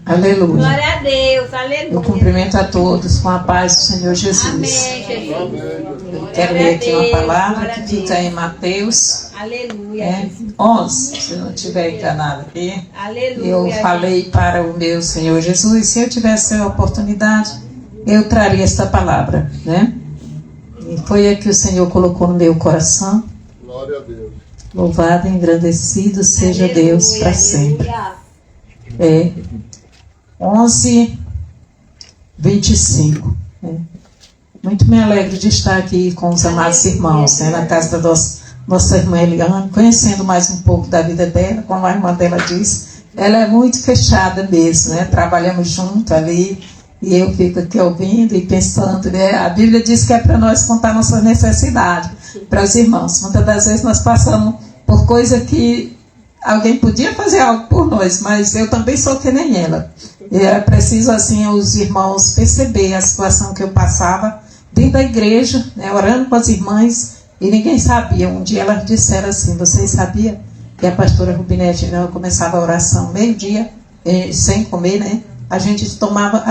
Aleluia. Glória a Deus, aleluia. Eu cumprimento a todos com a paz do Senhor Jesus. Amém, Jesus. Eu quero ler aqui uma palavra que fica em Mateus Aleluia. 11, se não estiver enganado aqui. Aleluia. Eu falei para o meu Senhor Jesus, se eu tivesse a oportunidade, eu traria esta palavra, né? E foi a que o Senhor colocou no meu coração. Glória a Deus. Louvado e engrandecido seja Aleluia, Deus para sempre. aleluia. 11:25. Muito me alegro de estar aqui com os amados irmãos, na casa da nossa irmã Eliane, conhecendo mais um pouco da vida dela. Como a irmã dela disse, ela é muito fechada mesmo, trabalhamos junto ali, e eu fico aqui ouvindo e pensando, a Bíblia diz que é para nós contar nossas necessidades para os irmãos. Muitas das vezes nós passamos por coisa que alguém podia fazer algo por nós, mas eu também sou que nem ela. E era preciso, assim, os irmãos perceber a situação que eu passava dentro da igreja, orando com as irmãs, e ninguém sabia. Um dia elas disseram assim: vocês sabiam que a pastora Rubinete, começava a oração meio-dia, sem comer, a gente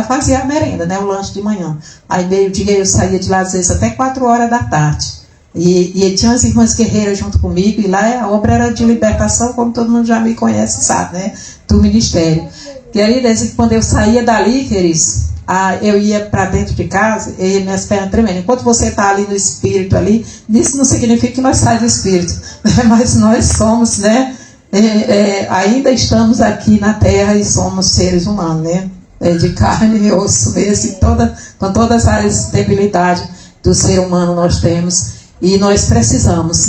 fazia a merenda, o lanche de manhã. Aí meio-dia eu saía de lá, às vezes, até 4 horas da tarde. E tinha as irmãs guerreiras junto comigo, e lá a obra era de libertação, como todo mundo já me conhece, sabe, do ministério. E aí, desde quando eu saía dali, queridos, eu ia para dentro de casa e minhas pernas tremendo. Enquanto você está ali no espírito, ali, isso não significa que nós saímos do espírito, mas nós somos, ainda estamos aqui na terra e somos seres humanos, de carne e osso mesmo, com todas as debilidades do ser humano nós temos. E nós precisamos,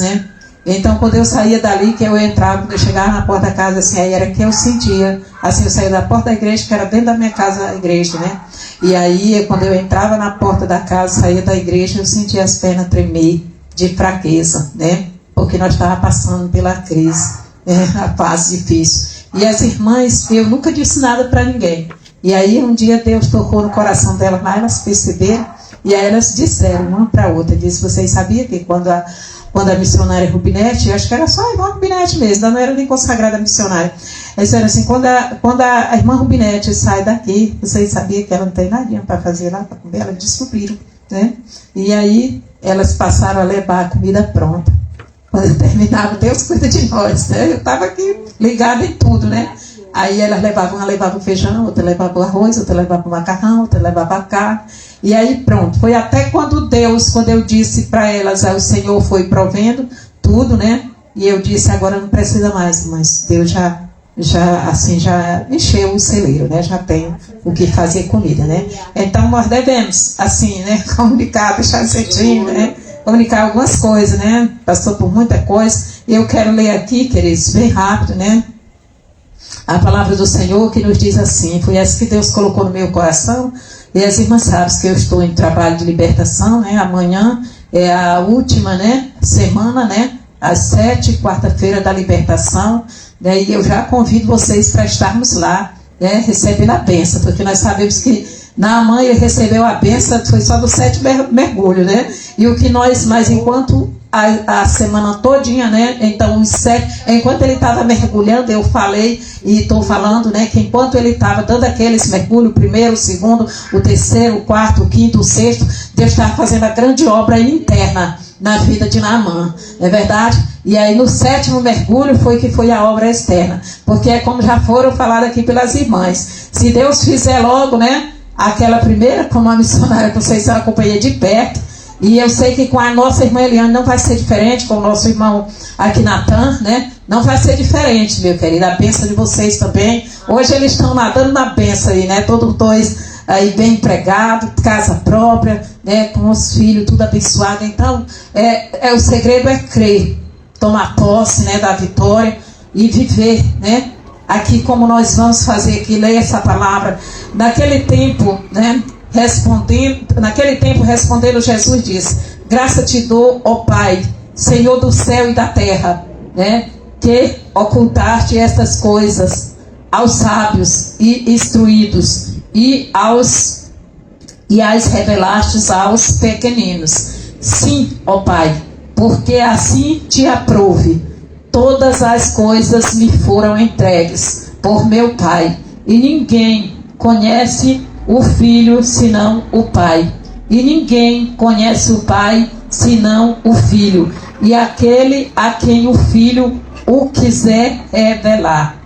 Então, quando eu saía dali, que eu entrava, quando eu chegava na porta da casa, assim, aí era que eu sentia, assim, eu saía da porta da igreja, que era dentro da minha casa, a igreja, E aí, quando eu entrava na porta da casa, saía da igreja, eu sentia as pernas tremer de fraqueza, Porque nós estávamos passando pela crise, a fase difícil. E as irmãs, eu nunca disse nada para ninguém. E aí, um dia, Deus tocou no coração delas, mas elas perceberam. E aí elas disseram uma para a outra, vocês sabiam que quando a missionária Rubinete, eu acho que era só a irmã Rubinete mesmo, não era nem consagrada missionária, eles disseram assim: quando a irmã Rubinete sai daqui, vocês sabiam que ela não tem nada para fazer lá para comer? Elas descobriram, E aí elas passaram a levar a comida pronta. Quando eu terminava, Deus cuida de nós, Eu estava aqui ligada em tudo, Aí elas levavam, uma levava o feijão, outra levava o arroz, outra levava o macarrão, outra levava a carne. E aí pronto, foi até quando eu disse para elas, o Senhor foi provendo tudo, E eu disse: agora não precisa mais, mas Deus já encheu o celeiro, já tem o que fazer comida, Então nós devemos, assim, comunicar, deixar certinho, comunicar algumas coisas, Passou por muita coisa. Eu quero ler aqui, queridos, bem rápido, a palavra do Senhor, que nos diz assim: foi essa que Deus colocou no meu coração. E as irmãs sabem que eu estou em trabalho de libertação, Amanhã é a última, semana, às 7, quarta-feira da libertação, E eu já convido vocês para estarmos lá, recebendo a bênção, porque nós sabemos que na mãe ele recebeu a bênção, foi só do 7 mergulho, E o que nós, mas enquanto a semana todinha, Então os 7, enquanto ele estava mergulhando, eu falei e estou falando, que enquanto ele estava dando aqueles mergulhos, o primeiro, o segundo, o terceiro, o quarto, o quinto, o sexto, Deus estava fazendo a grande obra interna na vida de Naamã, não é verdade? E aí no 7º mergulho foi a obra externa, porque é como já foram faladas aqui pelas irmãs, se Deus fizer logo, aquela primeira, como a missionária que vocês acompanham de perto. E eu sei que com a nossa irmã Eliane não vai ser diferente, com o nosso irmão aqui Natan, Não vai ser diferente, meu querido. A bênção de vocês também. Hoje eles estão nadando na bênção aí, Todos dois aí bem empregados, casa própria, com os filhos, tudo abençoado. Então, o segredo é crer, tomar posse, da vitória e viver, Aqui como nós vamos fazer aqui, ler essa palavra. Naquele tempo, respondendo, Jesus disse: graça te dou, ó Pai, Senhor do céu e da terra, que ocultaste estas coisas aos sábios e instruídos, e as revelastes aos pequeninos. Sim, ó Pai, porque assim te aprouve. Todas as coisas me foram entregues por meu Pai, E ninguém conhece o Filho senão o Pai. E ninguém conhece o Pai senão o Filho. E aquele a quem o Filho o quiser revelar.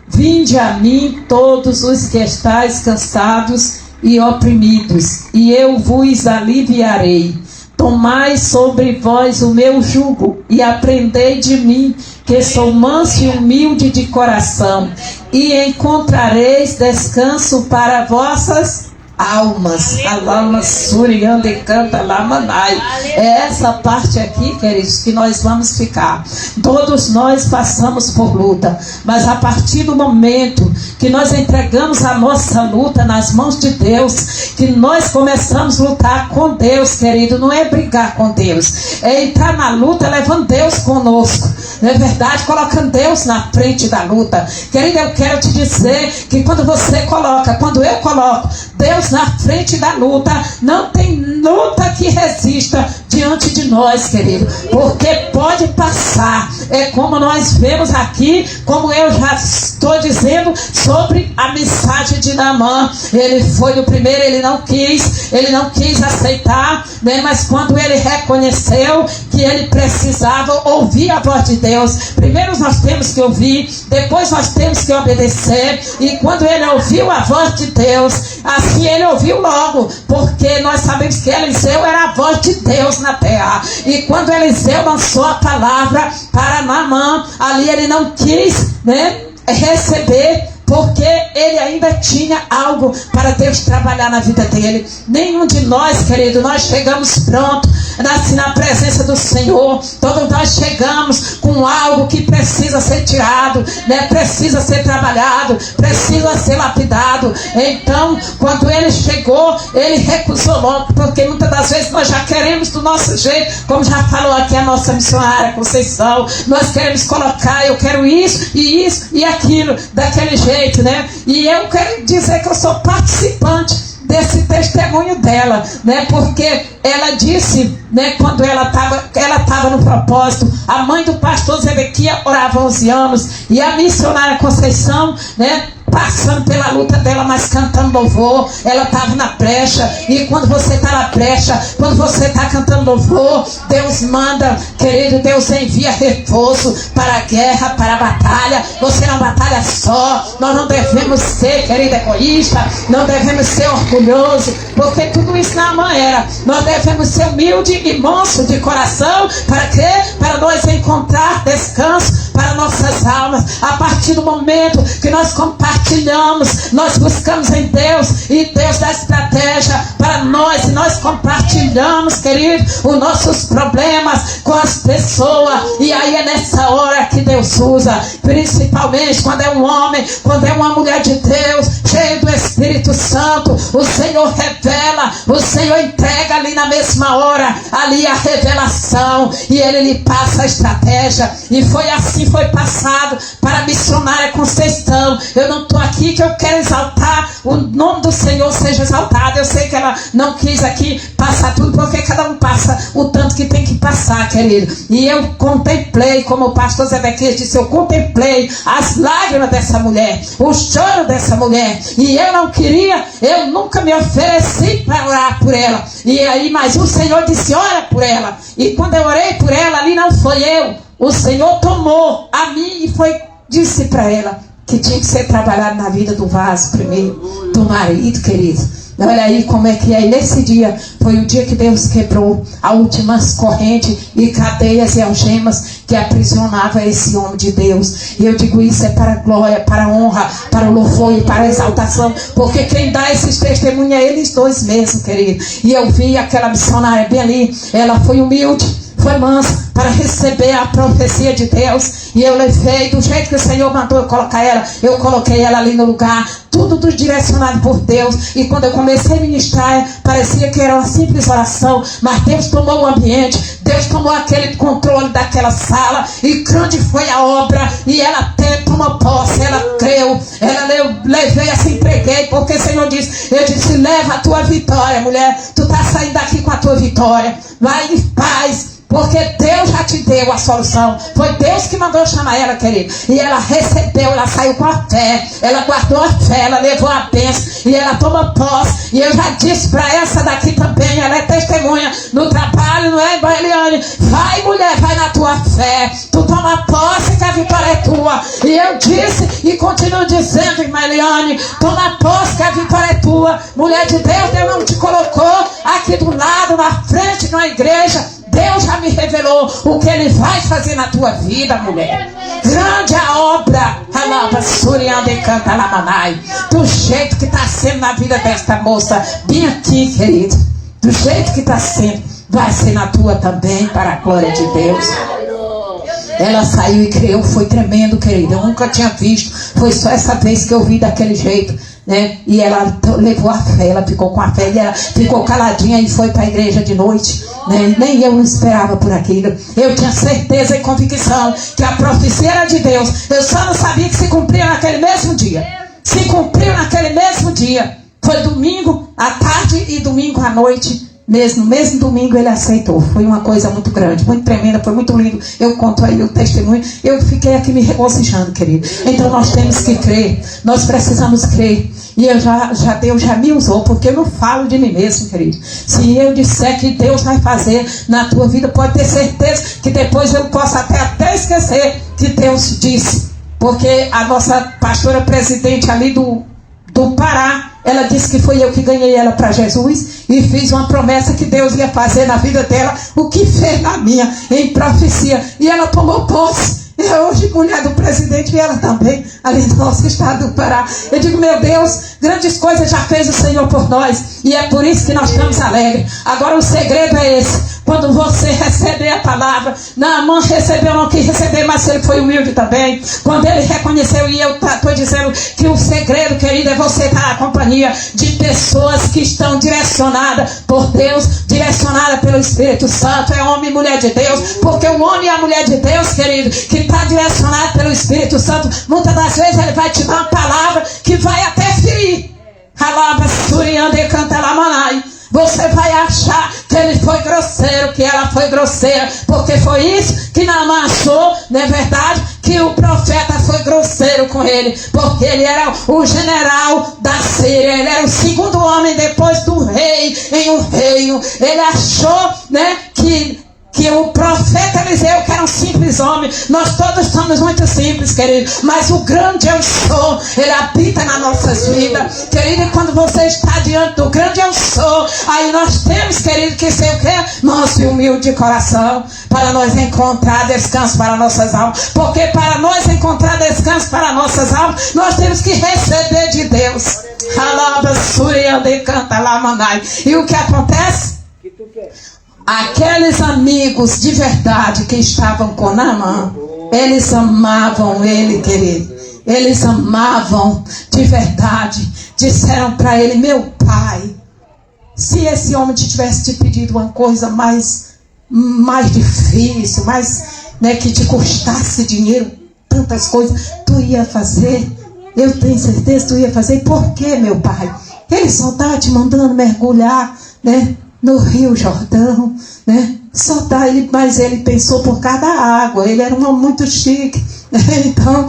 Vinde a mim todos os que estáis cansados e oprimidos, e eu vos aliviarei. Tomai sobre vós o meu jugo e aprendei de mim, que sou manso e humilde de coração, e encontrareis descanso para vossas almas. Alama surianda e canta lamanai. É essa parte aqui, queridos, que nós vamos ficar. Todos nós passamos por luta, mas a partir do momento que nós entregamos a nossa luta nas mãos de Deus, que nós começamos a lutar com Deus, querido, não é brigar com Deus, é entrar na luta levando Deus conosco, não é verdade? Colocando Deus na frente da luta. Querido, eu quero te dizer que quando você coloca, quando eu coloco Deus na frente da luta, não tem luta que resista diante de nós, querido, porque pode passar. É como nós vemos aqui, como eu já estou dizendo sobre a mensagem de Naamã. Ele foi o primeiro, ele não quis aceitar, né? Mas quando ele reconheceu que ele precisava ouvir a voz de Deus, primeiro nós temos que ouvir, depois nós temos que obedecer. E quando ele ouviu a voz de Deus, assim ele ouviu logo, porque nós sabemos que Eliseu era a voz de Deus na terra. E quando Eliseu lançou a palavra para Naamã, ali ele não quis, né, receber, porque ele ainda tinha algo para Deus trabalhar na vida dele. Nenhum de nós, querido, nós chegamos pronto, assim, na presença do Senhor. Todos nós chegamos com algo que precisa ser tirado, né? Precisa ser trabalhado, precisa ser lapidado. Então, quando ele chegou, ele recusou logo, porque muitas das vezes nós já queremos do nosso jeito, como já falou aqui a nossa missionária Conceição. Nós queremos colocar, eu quero isso e aquilo, daquele jeito, né? E eu quero dizer que eu sou participante desse testemunho dela, né? Porque ela disse, né, quando ela estava no propósito, a mãe do pastor Zedequias orava 11 anos, e a missionária Conceição, né, passando pela luta dela, mas cantando louvor, ela estava na brecha. E quando você está na brecha, quando você está cantando louvor, Deus manda, querido, Deus envia reforço para a guerra, para a batalha. Você não batalha só. Nós não devemos ser, querido, egoísta, não devemos ser orgulhoso, porque tudo isso Naamã era. Nós devemos ser humilde e manso de coração. Para quê? Para nós encontrar descanso para nossas almas. A partir do momento que nós compartilhamos, nós buscamos em Deus, e Deus dá estratégia para nós, e nós compartilhamos, querido, os nossos problemas com as pessoas. E aí é nessa hora que Deus usa, principalmente quando é um homem, quando é uma mulher de Deus, cheio do Espírito Santo. O Senhor revela, o Senhor entrega ali na mesma hora, ali a revelação, e Ele lhe passa a estratégia. E foi assim, foi passado para a missionária Conceição. Eu não estou aqui que eu quero exaltar, o nome do Senhor seja exaltado. Eu sei que ela não quis aqui passar tudo, porque cada um passa o tanto que tem que passar, querido. E eu contemplei, como o pastor Zedequias disse, eu contemplei as lágrimas dessa mulher, o choro dessa mulher. E eu não queria, eu nunca me ofereci para orar por ela. E aí, mas o Senhor disse, ora por ela. E quando eu orei por ela, ali não foi eu. O Senhor tomou a mim e disse para ela que tinha que ser trabalhado na vida do vaso primeiro, do marido, querido. Olha aí como é que é. E nesse dia, foi o dia que Deus quebrou as últimas correntes e cadeias e algemas que aprisionava esse homem de Deus. E eu digo isso é para a glória, para a honra, para o louvor e para a exaltação, porque quem dá esses testemunhos é eles dois mesmo, querido. E eu vi aquela missionária bem ali, ela foi humilde, foi mansa para receber a profecia de Deus. E eu levei do jeito que o Senhor mandou eu colocar ela. Eu coloquei ela ali no lugar, tudo direcionado por Deus. E quando eu comecei a ministrar, parecia que era uma simples oração, mas Deus tomou o ambiente, Deus tomou aquele controle daquela sala, e grande foi a obra. E ela até tomou posse, ela creu, levei assim, entreguei, porque o Senhor disse, eu disse, leva a tua vitória, mulher, tu tá saindo daqui com a tua vitória, vai em paz. Porque Deus já te deu a solução. Foi Deus que mandou chamar ela, querido. E ela recebeu, ela saiu com a fé. Ela guardou a fé, ela levou a bênção. E ela toma posse. E eu já disse para essa daqui também, ela é testemunha no trabalho, não é, irmã Eliane? Vai, mulher, vai na tua fé. Tu toma posse que a vitória é tua. E eu disse e continuo dizendo, irmã Eliane, toma posse que a vitória é tua. Mulher de Deus, Deus não te colocou aqui do lado, na frente, na igreja. Deus já me revelou o que Ele vai fazer na tua vida, mulher. Grande a obra, do jeito que está sendo na vida desta moça, bem aqui, querido. Do jeito que está sendo, vai ser na tua também, para a glória de Deus. Ela saiu e creu, foi tremendo, querido. Eu nunca tinha visto, foi só essa vez que eu vi daquele jeito, né? E ela levou a fé, ela ficou com a fé, e ela ficou caladinha e foi para a igreja de noite, né? Nem eu não esperava por aquilo. Eu tinha certeza e convicção que a profecia era de Deus. Eu só não sabia que se cumpria naquele mesmo dia. Se cumpriu naquele mesmo dia. Foi domingo à tarde e domingo à noite. No mesmo domingo ele aceitou. Foi uma coisa muito grande, muito tremenda, foi muito lindo. Eu conto aí o testemunho. Eu fiquei aqui me regozijando, querido. Então nós temos que crer. Nós precisamos crer. E Deus já me usou, porque eu não falo de mim mesmo, querido. Se eu disser que Deus vai fazer na tua vida, pode ter certeza que depois eu posso até esquecer que Deus disse. Porque a nossa pastora presidente ali do Pará, ela disse que foi eu que ganhei ela para Jesus e fiz uma promessa que Deus ia fazer na vida dela, o que fez na minha, em profecia. E ela tomou posse. E hoje, mulher do presidente, e ela também, ali no nosso estado do Pará. Eu digo, meu Deus, grandes coisas já fez o Senhor por nós. E é por isso que nós estamos alegres. Agora o segredo é esse. Quando você receber a palavra, Naamã recebeu, não quis receber, mas ele foi humilde também. Quando ele reconheceu, e eu estou dizendo que o segredo, querido, é você estar na companhia de pessoas que estão direcionadas por Deus, direcionadas pelo Espírito Santo. É homem e mulher de Deus, porque o homem e a mulher de Deus, querido, que está direcionado pelo Espírito Santo, muitas das vezes ele vai te dar uma palavra que vai até ferir. Você vai achar que ele foi grosseiro, que ela foi grosseira, porque foi isso que Naamã achou, não é verdade? Que o profeta foi grosseiro com ele, porque ele era o general da Síria, ele era o segundo homem depois do rei em um reino. Ele achou, né, que o profeta Eliseu, que era um simples homem, nós todos somos muito simples, querido, mas o grande eu sou, ele habita nas nossas vidas, querido. E quando você está diante do grande eu sou, aí nós temos, querido, que ser o quê? Manso e humilde de coração, para nós encontrar descanso para nossas almas, porque para nós encontrar descanso para nossas almas, nós temos que receber de Deus. E o que acontece? Aqueles amigos de verdade que estavam com Naamã, eles amavam ele, querido. Eles amavam de verdade. Disseram para ele, meu pai, se esse homem tivesse te pedido uma coisa mais difícil, né, que te custasse dinheiro, tantas coisas, tu ia fazer. Eu tenho certeza que tu ia fazer. Por quê, meu pai? Ele só está te mandando mergulhar, né, no Rio Jordão, né? Só tá ele, mas ele pensou por cada água. Ele era um homem muito chique, né? Então,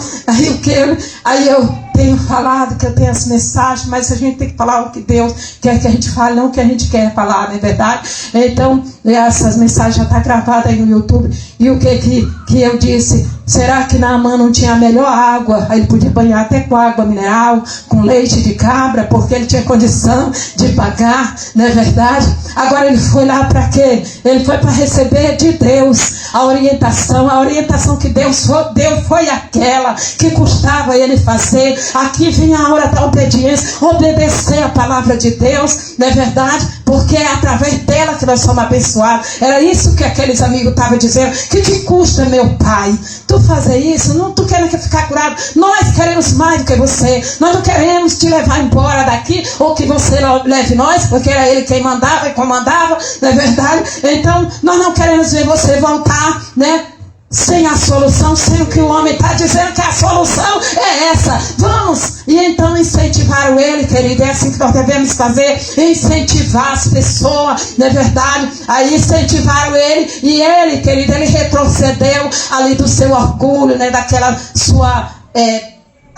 aí eu tenho falado que eu tenho as mensagens, mas a gente tem que falar o que Deus quer que a gente fale, não o que a gente quer falar, não é verdade? Então, essas mensagens já estão gravadas aí no YouTube. E o que eu disse? Será que Naamã não tinha a melhor água? Aí ele podia banhar até com água mineral, com leite de cabra, porque ele tinha condição de pagar, não é verdade? Agora ele foi lá para quê? Ele foi para receber de Deus a orientação que Deus deu foi aquela que custava ele fazer. Aqui vinha a hora da obediência, obedecer a palavra de Deus, não é verdade? Porque é através dela que nós somos abençoados. Era isso que aqueles amigos estavam dizendo. Que te custa, meu pai, tu fazer isso? Não, tu querendo ficar curado? Nós queremos mais do que você. Nós não queremos te levar embora daqui, ou que você leve nós, porque era ele quem mandava e comandava, não é verdade? Então, nós não queremos ver você voltar, né, sem a solução, sem o que o homem está dizendo que a solução é essa. Vamos! E então incentivaram ele, querido. É assim que nós devemos fazer, incentivar as pessoas, não é verdade? Aí incentivaram ele, e ele, querido, ele retrocedeu ali do seu orgulho, né? Daquela sua,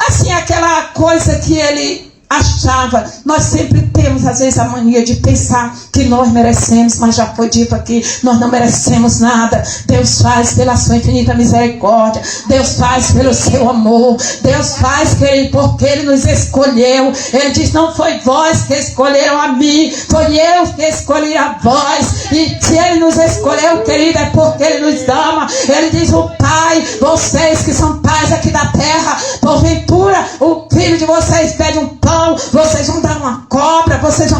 assim, aquela coisa que ele achava. Nós sempre temos às vezes a mania de pensar que nós merecemos, mas já foi dito aqui, nós não merecemos nada. Deus faz pela sua infinita misericórdia, Deus faz pelo seu amor, Deus faz, querido, porque Ele nos escolheu. Ele diz: não foi vós que escolheram a mim, foi eu que escolhi a vós. E se Ele nos escolheu, querido, é porque Ele nos ama. Ele diz: o Pai, vocês que são pais aqui da terra, porventura o filho de vocês pede um pão, vocês vão dar uma cobra, vocês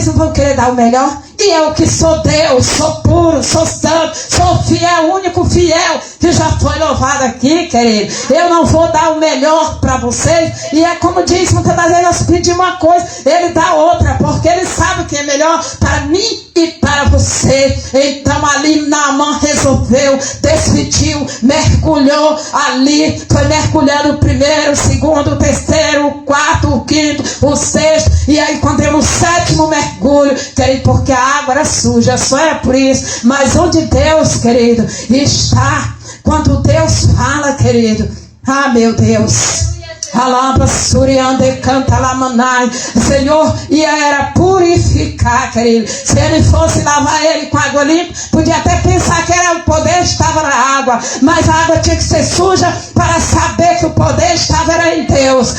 não vão querer dar o melhor? E eu que sou Deus, sou puro, sou santo, sou fiel, único fiel, que já foi louvado aqui, querido. Eu não vou dar o melhor para vocês. E é como diz, muitas das vezes nós pedimos uma coisa, Ele dá outra, porque Ele sabe o que é melhor para mim e para você. Então ali Naamã resolveu, decidiu, mergulhou ali, foi mergulhando o primeiro, o segundo, o terceiro, o quarto, o quinto, o sexto, e aí quando deu no sétimo mergulho, querido, porque a água era suja, só é por isso. Mas onde Deus, querido, está, quando Deus fala, querido, ah, meu Deus, Senhor, e era purificar, querido. Se Ele fosse lavar ele com água limpa, podia até pensar que era o poder estava na água, mas a água tinha que ser suja para saber que o poder estava era em Deus.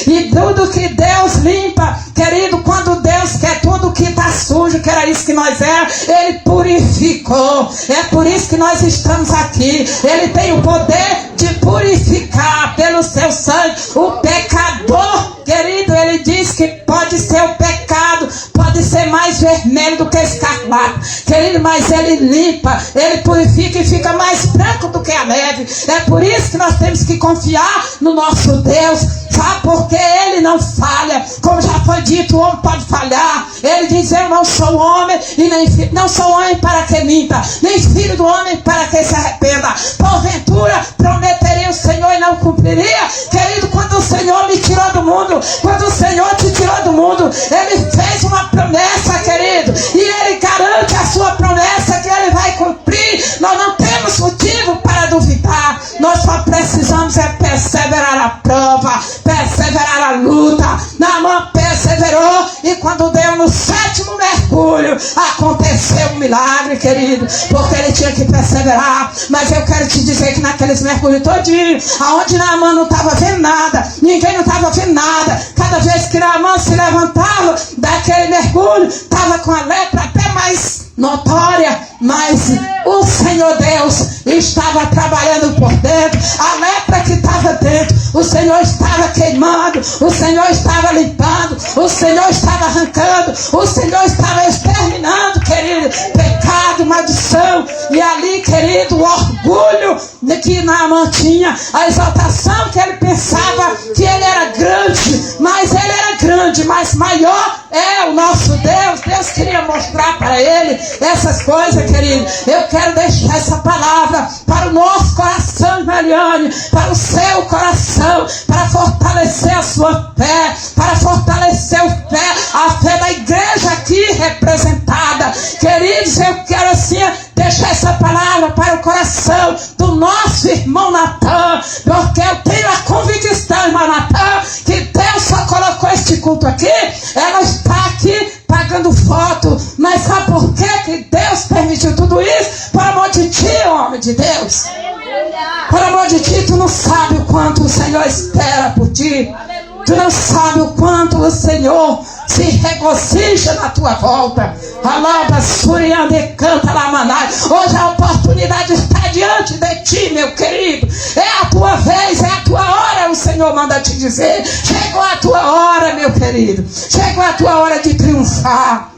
E tudo que Deus limpa, querido, quando Deus quer tudo que está sujo, que era isso que nós éramos, Ele purificou. É por isso que nós estamos aqui. Ele tem o poder de purificar pelo seu sangue o pecador, querido. Ele diz que pode ser o pecado, pode ser mais vermelho do que escarlate, querido, mas Ele limpa, Ele purifica e fica mais branco do que a neve. É por isso que nós temos que confiar no nosso Deus. Sabe? Porque Ele não falha. Como já foi dito, o homem pode falhar. Ele diz: eu não sou homem, e nem não sou homem para que minta, nem filho do homem para que se arrependa. Porventura prometeria o Senhor e não cumpriria? Querido, quando o Senhor me tirou do mundo, quando o Senhor te tirou do mundo, Ele fez uma promessa, querido, e Ele garante a sua promessa que Ele vai cumprir. Nós não temos motivo para duvidar. Nós só precisamos perseverar a prova, perseverar a luta. Naamã perseverou, e quando deu no sétimo mergulho, aconteceu um milagre, querido, porque ele tinha que perseverar. Mas eu quero te dizer que naqueles mergulhos todinhos, aonde Naamã não estava vendo nada, ninguém não estava vendo nada, cada vez que Naamã se levantava daquele mergulho, estava com a lepra até mais notória, mas o Senhor Deus estava trabalhando por dentro. A lepra que estava dentro, o Senhor estava queimando, o Senhor estava limpando, o Senhor estava arrancando, o Senhor estava exterminando, querido, pecado, maldição. E ali, querido, o orgulho de que Naamã tinha, a exaltação que ele pensava que ele era grande, mas ele era grande, mas maior é o nosso Deus. Deus queria mostrar para ele essas coisas, querido. Eu quero deixar essa palavra para o nosso coração, Mariane, para o seu coração, para fortalecer a sua fé, para fortalecer a fé da igreja aqui representada. Queridos, eu quero assim deixar essa palavra para o coração do nosso irmão Natan, porque eu tenho a convicção, irmão Natan, que Deus só colocou este culto aqui. Ela está aqui pagando foto, mas sabe por que Deus permitiu tudo isso? Por amor de ti, homem de Deus. Por amor de ti, tu não sabe o quanto o Senhor espera por ti. Tu não sabe o quanto o Senhor se regozija na tua volta. Hoje a oportunidade está diante de ti, meu querido. É a tua vez, é a tua hora, o Senhor manda te dizer. Chegou a tua hora, meu querido. Chegou a tua hora de triunfar.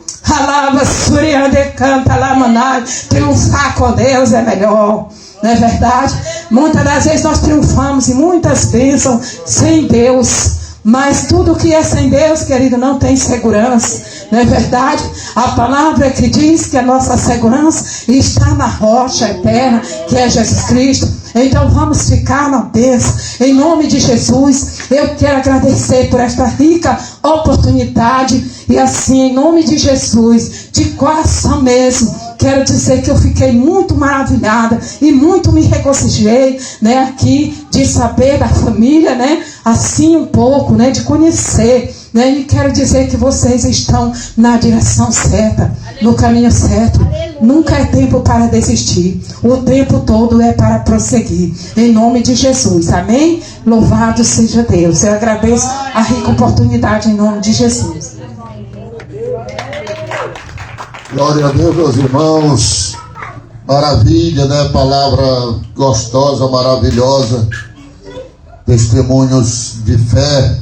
Triunfar com Deus é melhor. Não é verdade? Muitas das vezes nós triunfamos e muitas bênçãos sem Deus. Mas tudo que é sem Deus, querido, não tem segurança. Não é verdade? A palavra que diz que a nossa segurança está na rocha eterna, que é Jesus Cristo. Então vamos ficar na bênção. Em nome de Jesus, eu quero agradecer por esta rica oportunidade. E assim, em nome de Jesus, de coração mesmo, quero dizer que eu fiquei muito maravilhada e muito me regozijei, né, aqui de saber da família, né, assim um pouco, né, de conhecer, né, e quero dizer que vocês estão na direção certa, no caminho certo. Nunca é tempo para desistir, o tempo todo é para prosseguir, em nome de Jesus, amém? Louvado seja Deus. Eu agradeço a rica oportunidade em nome de Jesus. Glória a Deus, meus irmãos. Maravilha, né? Palavra gostosa, maravilhosa. Testemunhos de fé.